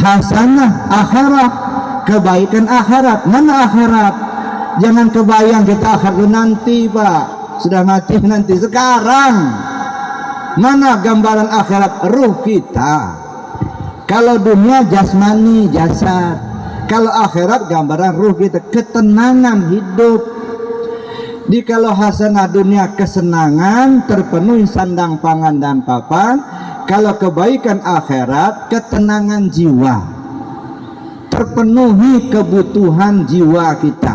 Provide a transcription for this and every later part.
hasanah akhirat, kebaikan akhirat. Mana akhirat? Jangan kebayang kita akhirat nanti, Pak, sudah mati nanti. Sekarang mana gambaran akhirat? Ruh kita. Kalau dunia jasmani, jasad. Kalau akhirat gambaran ruh kita, ketenangan hidup. Di kalau hasanah dunia kesenangan, terpenuhi sandang pangan dan papan. Kalau kebaikan akhirat ketenangan jiwa, terpenuhi kebutuhan jiwa kita.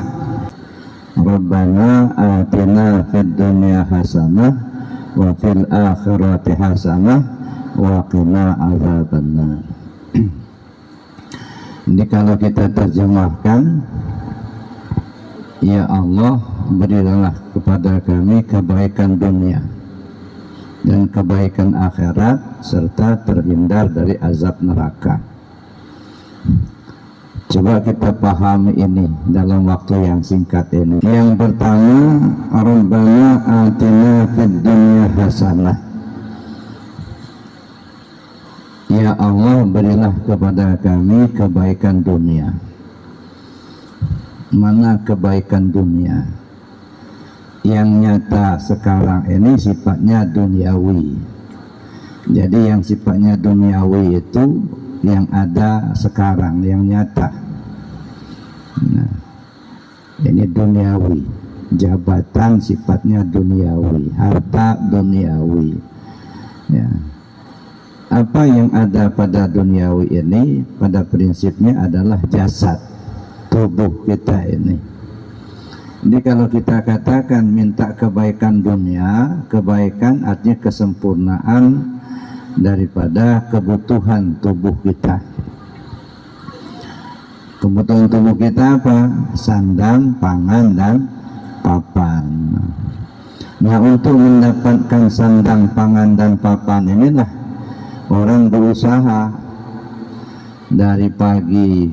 Rabbana atina fid dunya hasanah wa fil akhirati hasanah wa qina adzabannar. Ini kalau kita terjemahkan, ya Allah, berilah kepada kami kebaikan dunia dan kebaikan akhirat, serta terhindar dari azab neraka. Coba kita pahami ini dalam waktu yang singkat ini. Yang pertama, Rabbana atina fid dunya hasanah. Ya Allah, berilah kepada kami kebaikan dunia. Mana kebaikan dunia? Yang nyata sekarang ini sifatnya duniawi. Jadi yang sifatnya duniawi itu yang ada sekarang, yang nyata. Nah, ini duniawi. Jabatan sifatnya duniawi, harta duniawi. Ya. Apa yang ada pada duniawi ini pada prinsipnya adalah jasad, tubuh kita ini. Jadi kalau kita katakan minta kebaikan dunia, kebaikan artinya kesempurnaan daripada kebutuhan tubuh kita. Kebutuhan tubuh kita apa? Sandang, pangan, dan papan. Nah, untuk mendapatkan sandang, pangan, dan papan inilah orang berusaha dari pagi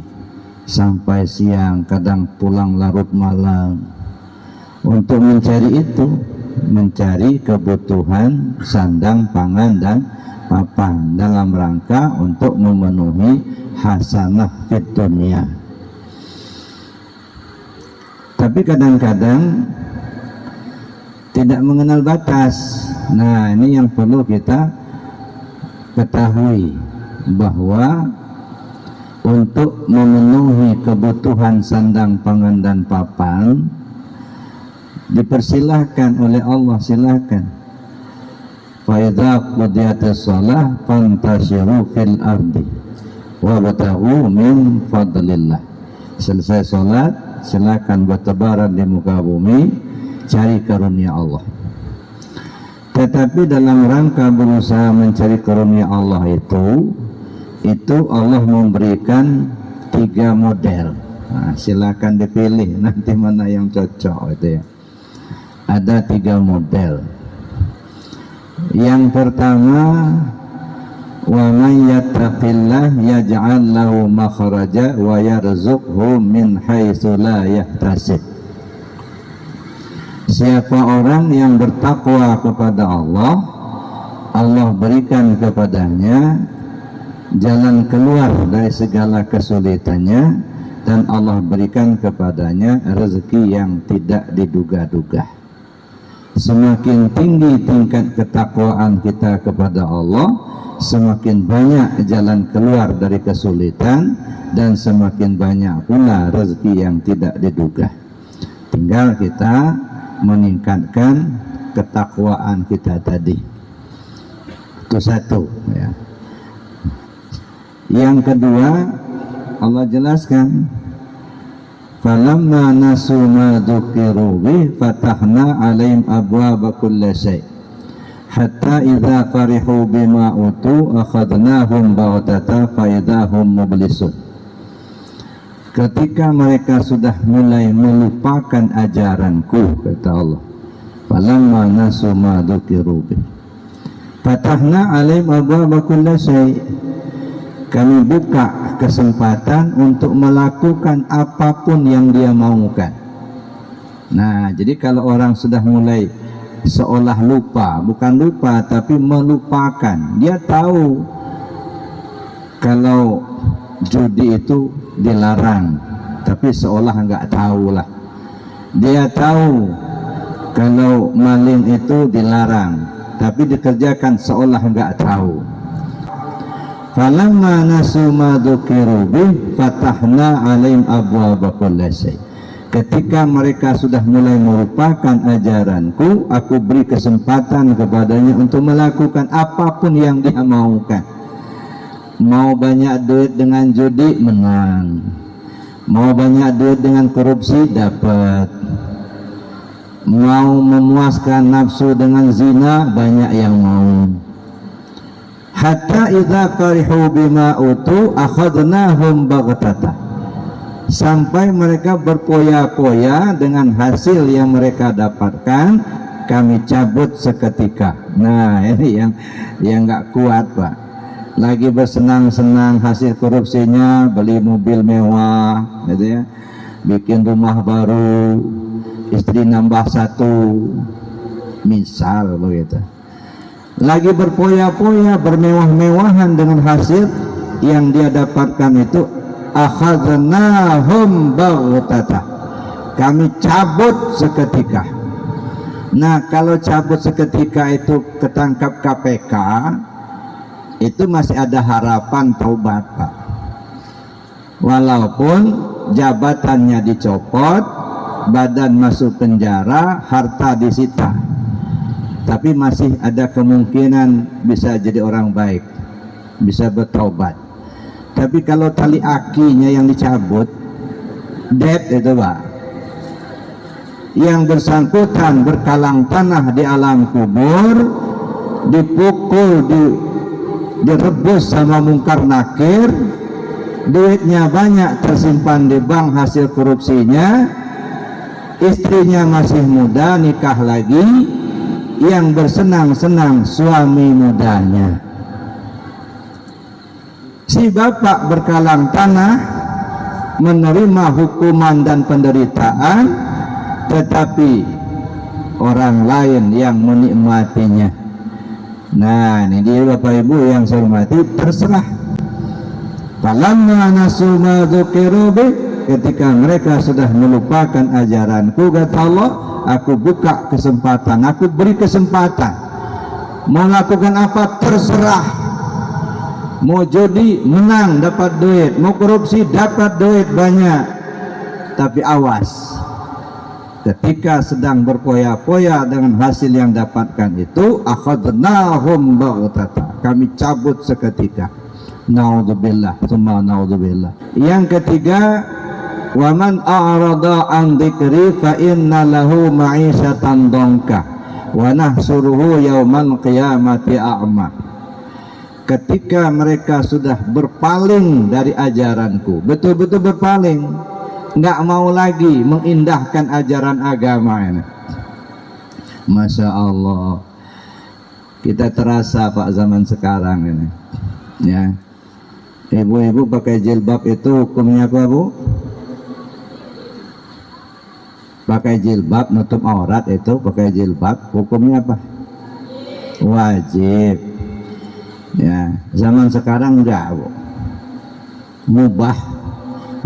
sampai siang, kadang pulang larut malam untuk mencari itu, mencari kebutuhan sandang, pangan, dan papan dalam rangka untuk memenuhi hasanah fid dunia. Tapi kadang-kadang tidak mengenal batas. Nah, ini yang perlu kita ketahui, bahwa untuk memenuhi kebutuhan sandang, pangan, dan papan dipersilahkan oleh Allah, silakan. Fa idza qudiyatis shalah fantashiru fil ardi wabtaghu min fadlillah. Selesai salat, silakan bertebaran di muka bumi, cari karunia Allah. Tetapi dalam rangka berusaha mencari karunia Allah itu Allah memberikan 3 model. Nah, silakan dipilih nanti mana yang cocok itu ya. Ada 3 model. Yang pertama, wa may yattaqillah yaj'al lahu makhraja wa yarzuqhu min haitsu la yahtasib. Siapa orang yang bertakwa kepada Allah, Allah berikan kepadanya jalan keluar dari segala kesulitannya, dan Allah berikan kepadanya rezeki yang tidak diduga-duga. Semakin tinggi tingkat ketakwaan kita kepada Allah, semakin banyak jalan keluar dari kesulitan, dan semakin banyak pula rezeki yang tidak diduga. Tinggal kita meningkatkan ketakwaan kita tadi. Itu satu ya. Yang kedua, Allah jelaskan, falamma nasu ma dzukiru bih fatahna 'alaihim abwaaba kulli syai' hatta idza farihu bima utu akhadnahum baghtatan fa idzahum mublisun. Ketika mereka sudah mulai melupakan ajaranku, kata Allah, falamma nasu ma dzukiru bih fatahna 'alaihim abwaaba kulli syai', kami buka kesempatan untuk melakukan apapun yang dia maukan. Nah, jadi kalau orang sudah mulai seolah lupa, bukan lupa tapi melupakan, dia tahu kalau judi itu dilarang, tapi seolah nggak tahu lah. Dia tahu kalau maling itu dilarang, tapi dikerjakan seolah nggak tahu. Falamma nasu ma dzukiru bih fatahna 'alaihim abwaaba kulli syai'. Ketika mereka sudah mulai melupakan ajaranku, aku beri kesempatan kepadanya untuk melakukan apapun yang dia maukan. Mau banyak duit dengan judi, menang. Mau banyak duit dengan korupsi, dapat. Mau memuaskan nafsu dengan zina, banyak yang mau. Hatta idza farihu bima utu akhadnahum baghtata. Sampai mereka berpoya-poya dengan hasil yang mereka dapatkan, kami cabut seketika. Nah, ini yang nggak kuat, Pak. Lagi bersenang-senang hasil korupsinya, beli mobil mewah, gitu ya, bikin rumah baru, istri nambah 1, misal begitu. Lagi berpoya-poya, bermewah-mewahan dengan hasil yang dia dapatkan itu, akhadnahum baghtata, kami cabut seketika. Nah, kalau cabut seketika itu ketangkap KPK, itu masih ada harapan taubat, Pak. Walaupun jabatannya dicopot, badan masuk penjara, harta disita, tapi masih ada kemungkinan bisa jadi orang baik, bisa bertaubat. Tapi kalau tali akinya yang dicabut, dead itu, Pak, yang bersangkutan berkalang tanah di alam kubur, dipukul, direbus sama mungkar nakir, duitnya banyak tersimpan di bank hasil korupsinya, istrinya masih muda, nikah lagi, yang bersenang-senang suami mudanya. Si bapak berkalang tanah, menerima hukuman dan penderitaan, tetapi orang lain yang menikmatinya. Nah, ini dia Bapak Ibu yang saya hormati, terserah. Falamma nasu ma dzukiru bih, ketika mereka sudah melupakan ajaranku, kata Allah, aku buka kesempatan, aku beri kesempatan. Mau lakukan apa, terserah. Mau judi, menang, dapat duit. Mau korupsi, dapat duit banyak. Tapi awas, ketika sedang berpoya-poya dengan hasil yang dapatkan itu, akhadnahum baghtata, kami cabut seketika. Naudzubillah, tsumma naudzubillah. Yang ketiga, wa man a'rada an dzikri fa inna lahu ma'isyatan dhanka wa nahsuruhu yaumal qiyamati a'ma. Ketika mereka sudah berpaling dari ajaranku, betul-betul berpaling, nggak mau lagi mengindahkan ajaran agama ini. Masya Allah, kita terasa, Pak, zaman sekarang ini, ya, ibu-ibu pakai jilbab itu hukumnya apa, Bu? Pakai jilbab nutup aurat itu, pakai jilbab hukumnya apa? Wajib. Ya, zaman sekarang enggak, Bu. Mubah.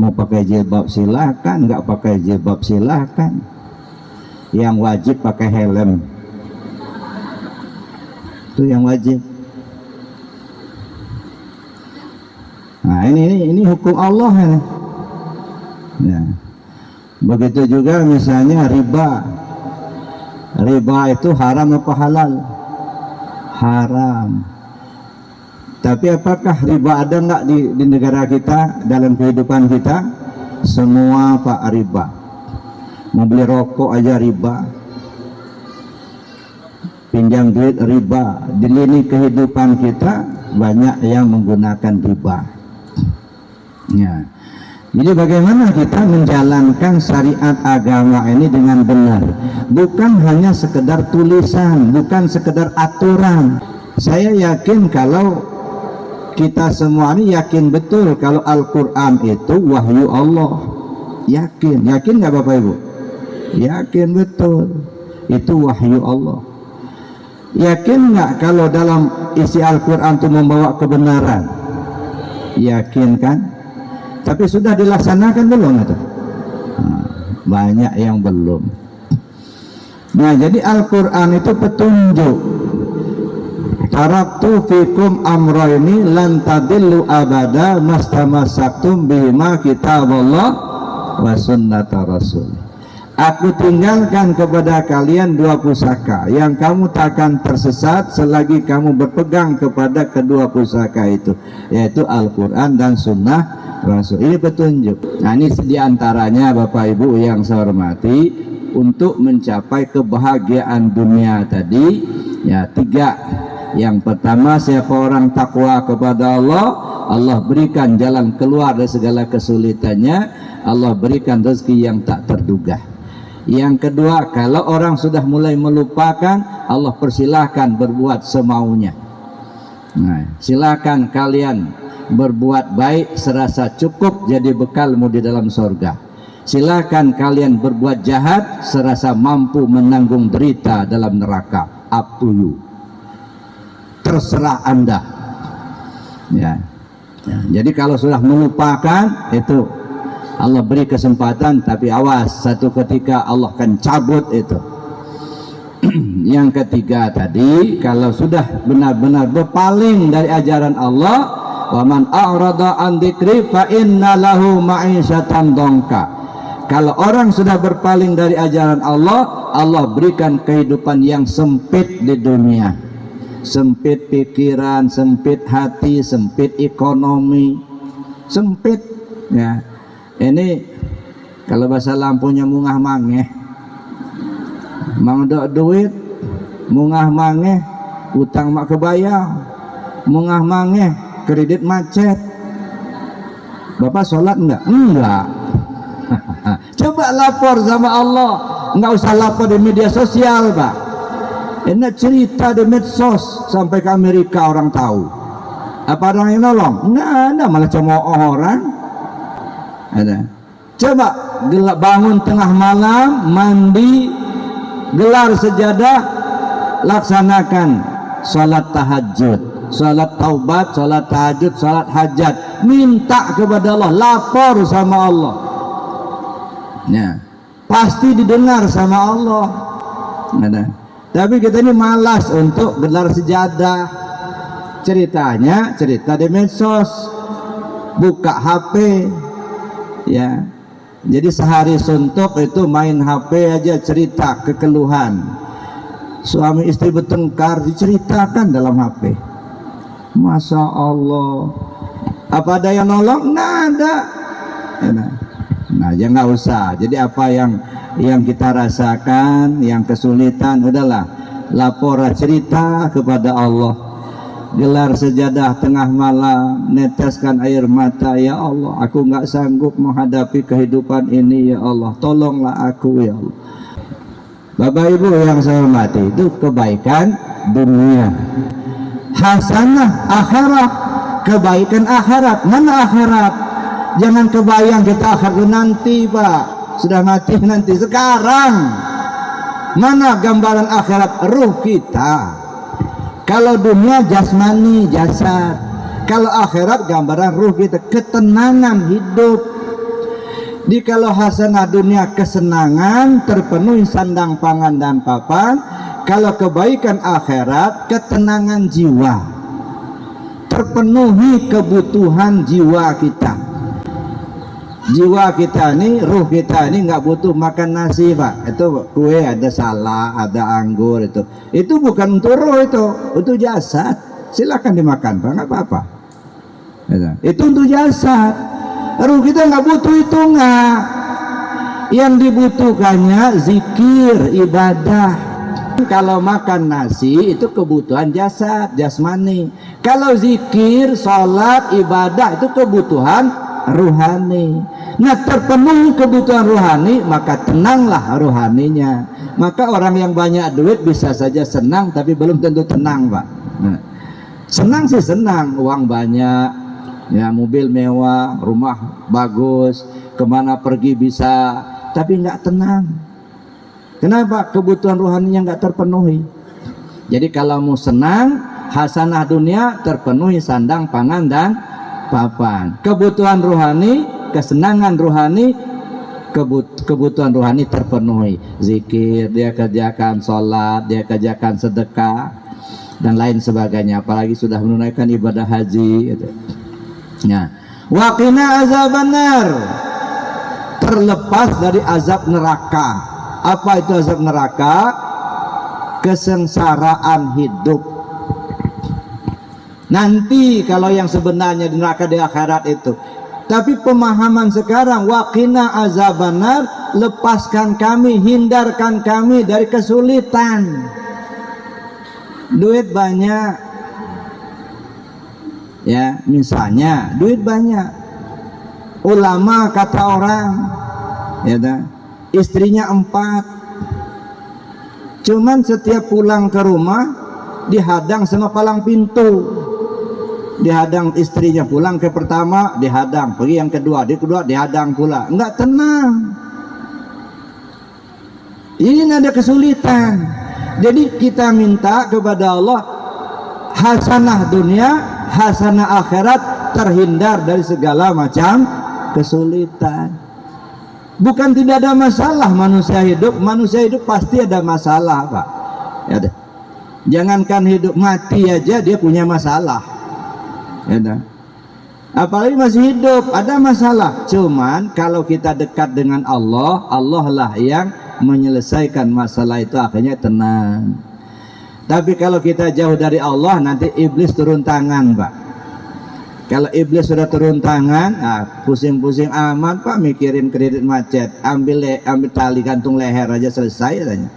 Mau pakai jilbab silahkan, enggak pakai jilbab silahkan. Yang wajib pakai helm, itu yang wajib. Nah, ini hukum Allah ini. Ya. Begitu juga misalnya riba. Riba itu haram apa halal? Haram. Tapi apakah riba ada nggak di negara kita, dalam kehidupan kita? Semua, Pak, riba. Mau beli rokok aja riba, pinjam duit riba. Di lini kehidupan kita banyak yang menggunakan riba. Ya. Jadi bagaimana kita menjalankan syariat agama ini dengan benar? Bukan hanya sekedar tulisan, bukan sekedar aturan. Saya yakin kalau kita semua ini yakin betul kalau Al-Quran itu wahyu Allah. Yakin nggak Bapak Ibu? Yakin betul itu wahyu Allah. Yakin nggak kalau dalam isi Al-Quran itu membawa kebenaran? Yakin kan? Tapi sudah dilaksanakan belum itu? Banyak yang belum. Nah, jadi Al-Quran itu petunjuk. Taraktu fikum amroini lan tadillu abada mastamasaktum bihima kitaballah wa sunnata rasul. Aku tinggalkan kepada kalian dua pusaka yang kamu takkan tersesat selagi kamu berpegang kepada kedua pusaka itu, yaitu Al-Quran dan Sunnah Rasul. Ini petunjuk. Nah, ini diantaranya Bapak Ibu yang saya hormati, untuk mencapai kebahagiaan dunia tadi ya, 3. Yang pertama, siapa orang takwa kepada Allah, Allah berikan jalan keluar dari segala kesulitannya, Allah berikan rezeki yang tak terduga. Yang kedua, kalau orang sudah mulai melupakan, Allah persilahkan berbuat semaunya. Nah, silakan kalian berbuat baik serasa cukup jadi bekalmu di dalam surga. Silakan kalian berbuat jahat serasa mampu menanggung derita dalam neraka. Up to you. Terserah Anda. Ya. Jadi kalau sudah melupakan, itu Allah beri kesempatan, tapi awas, satu ketika Allah akan cabut itu. Yang ketiga tadi, kalau sudah benar-benar berpaling dari ajaran Allah, wa man a'rada an dzikri fa inna lahu ma'isyatan dongka. Kalau orang sudah berpaling dari ajaran Allah, Allah berikan kehidupan yang sempit di dunia. Sempit pikiran, sempit hati, sempit ekonomi, sempit ya. Ini kalau bahasa Lampunya mungah mangeh, mang duit, mungah mangeh, utang mak kebayang, mungah mangeh, kredit macet. Bapak sholat enggak? Enggak. Coba lapor sama Allah, enggak usah lapor di media sosial, Pak. Ini cerita di medsos sampai ke Amerika orang tahu. Apa orang yang nolong? Enggak ada, malah cemooh orang. Ada. Coba bangun tengah malam, mandi, gelar sejadah, laksanakan salat tahajud, salat taubat, salat tahajud, salat hajat, minta kepada Allah, lapor sama Allah. Ya, pasti didengar sama Allah. Ada. Tapi kita ini malas untuk gelar sejadah. Ceritanya cerita di medsos, buka HP. Ya, jadi sehari suntuk itu main HP aja, cerita kekeluhan. Suami istri bertengkar diceritakan dalam HP. Masya Allah. Apa ada yang nolong? Nggak ada. Nah, ya nggak usah. Jadi apa yang kita rasakan, yang kesulitan, udahlah, lapor cerita kepada Allah. Gelar sejadah tengah malam, neteskan air mata, ya Allah, aku nggak sanggup menghadapi kehidupan ini, ya Allah, tolonglah aku, ya Allah. Bapak Ibu yang saya hormati, itu kebaikan dunia. Hasanah akhirat, kebaikan akhirat. Mana akhirat? Jangan kebayang kita akhirat nanti, Pak. Sudah mati nanti, sekarang. Mana gambaran akhirat? Ruh kita. Kalau dunia jasmani, jasad. Kalau akhirat gambaran ruh kita, ketenangan hidup. Di kalau hasanah dunia kesenangan, terpenuhi sandang pangan dan papan. Kalau kebaikan akhirat, ketenangan jiwa, terpenuhi kebutuhan jiwa kita. Jiwa kita ini, ruh kita ini nggak butuh makan nasi, Pak. Itu kue, ada salak, ada anggur, itu bukan untuk ruh, itu jasad. Silakan dimakan, Pak, nggak apa-apa. Itu untuk jasad. Ruh kita nggak butuh itu, nggak. Yang dibutuhkannya zikir, ibadah. Kalau makan nasi itu kebutuhan jasad, jasmani. Kalau zikir, sholat, ibadah itu kebutuhan ruhani. Nah, terpenuhi kebutuhan ruhani, maka tenanglah ruhaninya. Maka orang yang banyak duit bisa saja senang, tapi belum tentu tenang, Pak. Nah, senang sih senang, uang banyak, ya, mobil mewah, rumah bagus, kemana pergi bisa, tapi nggak tenang. Kenapa? Kebutuhan ruhaninya nggak terpenuhi. Jadi kalau mau senang, hasanah dunia terpenuhi sandang pangan dan papan. Kebutuhan rohani kesenangan rohani, kebutuhan rohani terpenuhi. Zikir dia kerjakan, sholat dia kerjakan, sedekah dan lain sebagainya, apalagi sudah menunaikan ibadah haji gitu. Ya. Wa qina azabannar, terlepas dari azab neraka. Apa itu azab neraka? Kesengsaraan hidup. Nanti kalau yang sebenarnya di neraka di akhirat itu. Tapi pemahaman sekarang, waqina azabannar, lepaskan kami, hindarkan kami dari kesulitan. Duit banyak, ya misalnya duit banyak, ulama kata orang, ya dah, istrinya 4, cuman setiap pulang ke rumah dihadang sama palang pintu. Dihadang istrinya, pulang ke pertama dihadang, pergi yang kedua, di kedua dihadang pula, enggak tenang. Ini ada kesulitan. Jadi kita minta kepada Allah hasanah dunia, hasanah akhirat, terhindar dari segala macam kesulitan. Bukan tidak ada masalah manusia hidup pasti ada masalah, Pak. Ya, jangankan hidup, mati aja dia punya masalah. Ya, apalagi masih hidup ada masalah. Cuman kalau kita dekat dengan Allah, Allah lah yang menyelesaikan masalah itu, akhirnya tenang. Tapi kalau kita jauh dari Allah, nanti iblis turun tangan, Pak. Kalau iblis sudah turun tangan, pusing-pusing amat, Pak, mikirin kredit macet, ambil tali gantung leher aja selesai katanya.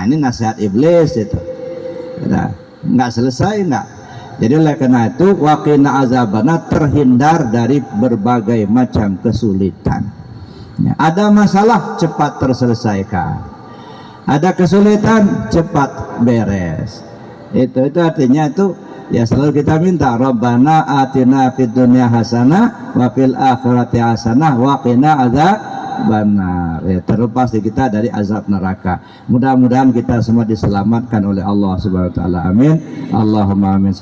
Ini nasihat iblis itu. Nggak selesai, nggak. Jadi oleh karena itu, waqina azabana, terhindar dari berbagai macam kesulitan. Ya, ada masalah cepat terselesaikan, ada kesulitan cepat beres. Itu artinya itu ya selalu kita minta, Rabbana atina fid dunya hasanah wa fil akhirati hasanah wa qina azabannar. Ya, terlepas kita dari azab neraka. Mudah-mudahan kita semua diselamatkan oleh Allah Subhanahu wa taala. Amin. Allahumma amin.